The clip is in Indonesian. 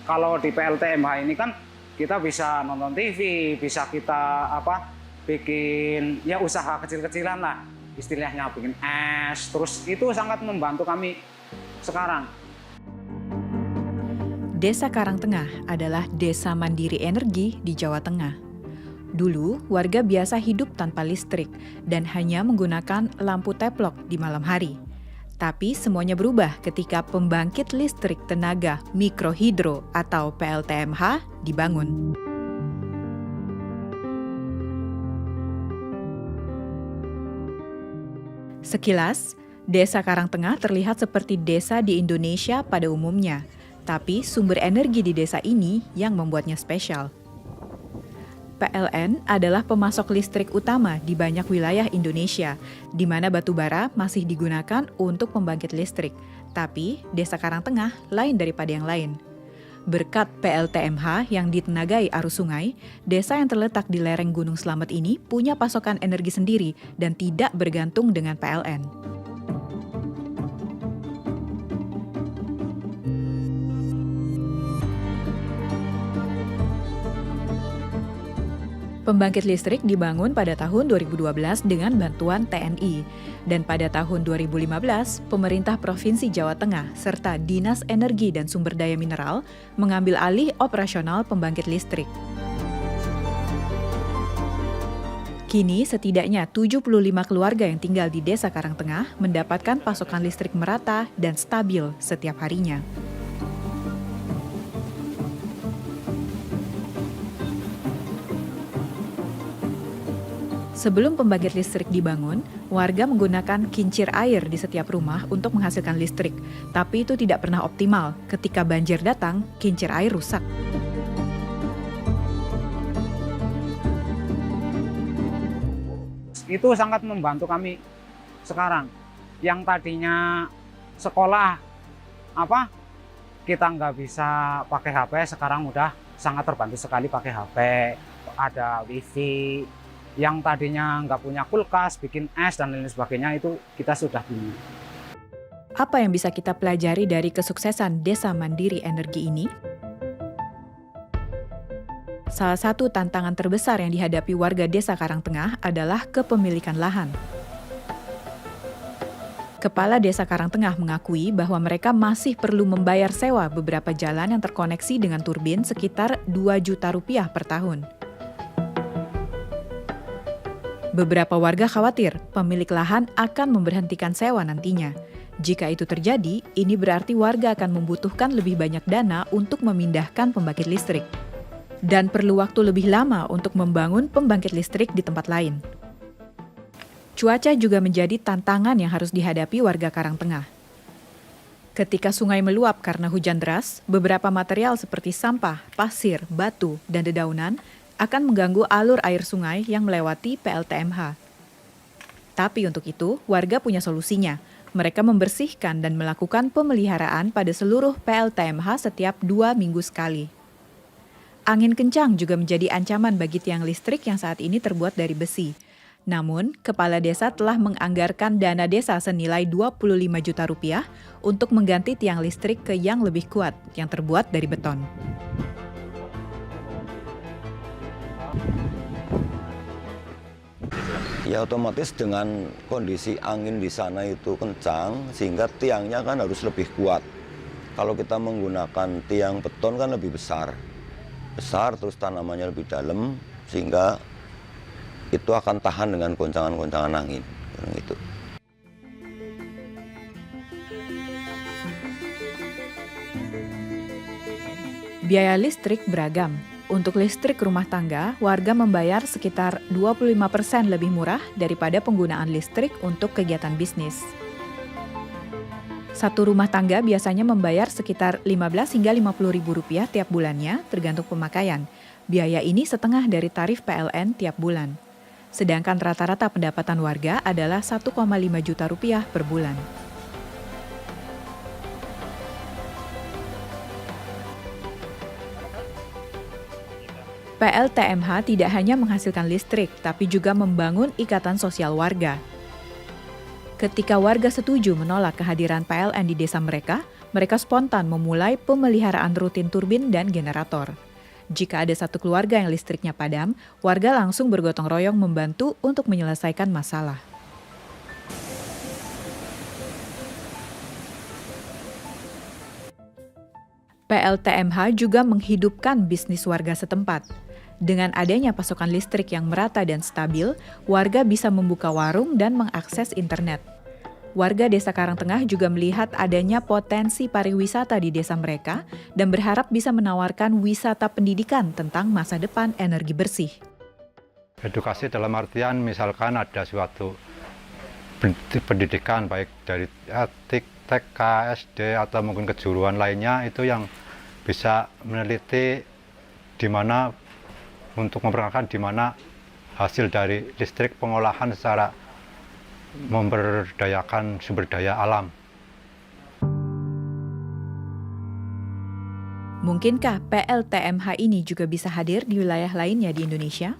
Kalau di PLTMH ini kan kita bisa nonton TV, bisa kita bikin ya usaha kecil-kecilan lah, istilahnya bikin es, terus itu sangat membantu kami sekarang. Desa Karangtengah adalah desa mandiri energi di Jawa Tengah. Dulu, warga biasa hidup tanpa listrik dan hanya menggunakan lampu teplok di malam hari. Tapi semuanya berubah ketika pembangkit listrik tenaga mikrohidro atau PLTMH dibangun. Sekilas, Desa Karangtengah terlihat seperti desa di Indonesia pada umumnya, tapi sumber energi di desa ini yang membuatnya spesial. PLN adalah pemasok listrik utama di banyak wilayah Indonesia, di mana batu bara masih digunakan untuk pembangkit listrik. Tapi, Desa Karangtengah lain daripada yang lain. Berkat PLTMH yang ditenagai arus sungai, desa yang terletak di lereng Gunung Slamet ini punya pasokan energi sendiri dan tidak bergantung dengan PLN. Pembangkit listrik dibangun pada tahun 2012 dengan bantuan TNI. Dan pada tahun 2015, pemerintah Provinsi Jawa Tengah serta Dinas Energi dan Sumber Daya Mineral mengambil alih operasional pembangkit listrik. Kini setidaknya 75 keluarga yang tinggal di Desa Karangtengah mendapatkan pasokan listrik merata dan stabil setiap harinya. Sebelum pembangkit listrik dibangun, warga menggunakan kincir air di setiap rumah untuk menghasilkan listrik. Tapi itu tidak pernah optimal. Ketika banjir datang, kincir air rusak. Itu sangat membantu kami sekarang. Yang tadinya sekolah kita nggak bisa pakai HP, sekarang udah sangat terbantu sekali pakai HP. Ada wifi. Yang tadinya nggak punya kulkas, bikin es dan lain sebagainya, itu kita sudah punya. Apa yang bisa kita pelajari dari kesuksesan Desa Mandiri Energi ini? Salah satu tantangan terbesar yang dihadapi warga Desa Karangtengah adalah kepemilikan lahan. Kepala Desa Karangtengah mengakui bahwa mereka masih perlu membayar sewa beberapa jalan yang terkoneksi dengan turbin sekitar Rp2 juta per tahun. Beberapa warga khawatir pemilik lahan akan memberhentikan sewa nantinya. Jika itu terjadi, ini berarti warga akan membutuhkan lebih banyak dana untuk memindahkan pembangkit listrik. Dan perlu waktu lebih lama untuk membangun pembangkit listrik di tempat lain. Cuaca juga menjadi tantangan yang harus dihadapi warga Karangtengah. Ketika sungai meluap karena hujan deras, beberapa material seperti sampah, pasir, batu, dan dedaunan akan mengganggu alur air sungai yang melewati PLTMH. Tapi untuk itu, warga punya solusinya. Mereka membersihkan dan melakukan pemeliharaan pada seluruh PLTMH setiap 2 minggu sekali. Angin kencang juga menjadi ancaman bagi tiang listrik yang saat ini terbuat dari besi. Namun, kepala desa telah menganggarkan dana desa senilai Rp25 juta untuk mengganti tiang listrik ke yang lebih kuat, yang terbuat dari beton. Ya otomatis dengan kondisi angin di sana itu kencang sehingga tiangnya kan harus lebih kuat. Kalau kita menggunakan tiang beton kan lebih besar terus tanamannya lebih dalam sehingga itu akan tahan dengan goncangan-goncangan angin. Gitu. Biaya listrik beragam. Untuk listrik rumah tangga, warga membayar sekitar 25% lebih murah daripada penggunaan listrik untuk kegiatan bisnis. Satu rumah tangga biasanya membayar sekitar Rp15 hingga Rp50.000 tiap bulannya, tergantung pemakaian. Biaya ini setengah dari tarif PLN tiap bulan. Sedangkan rata-rata pendapatan warga adalah Rp1,5 juta per bulan. PLTMH tidak hanya menghasilkan listrik, tapi juga membangun ikatan sosial warga. Ketika warga setuju menolak kehadiran PLN di desa mereka, mereka spontan memulai pemeliharaan rutin turbin dan generator. Jika ada satu keluarga yang listriknya padam, warga langsung bergotong royong membantu untuk menyelesaikan masalah. PLTMH juga menghidupkan bisnis warga setempat. Dengan adanya pasokan listrik yang merata dan stabil, warga bisa membuka warung dan mengakses internet. Warga Desa Karangtengah juga melihat adanya potensi pariwisata di desa mereka dan berharap bisa menawarkan wisata pendidikan tentang masa depan energi bersih. Edukasi dalam artian misalkan ada suatu pendidikan baik dari TK, SD atau mungkin kejuruan lainnya itu yang bisa meneliti di mana untuk memperkenalkan di mana hasil dari listrik pengolahan secara memberdayakan sumber daya alam. Mungkinkah PLTMH ini juga bisa hadir di wilayah lainnya di Indonesia?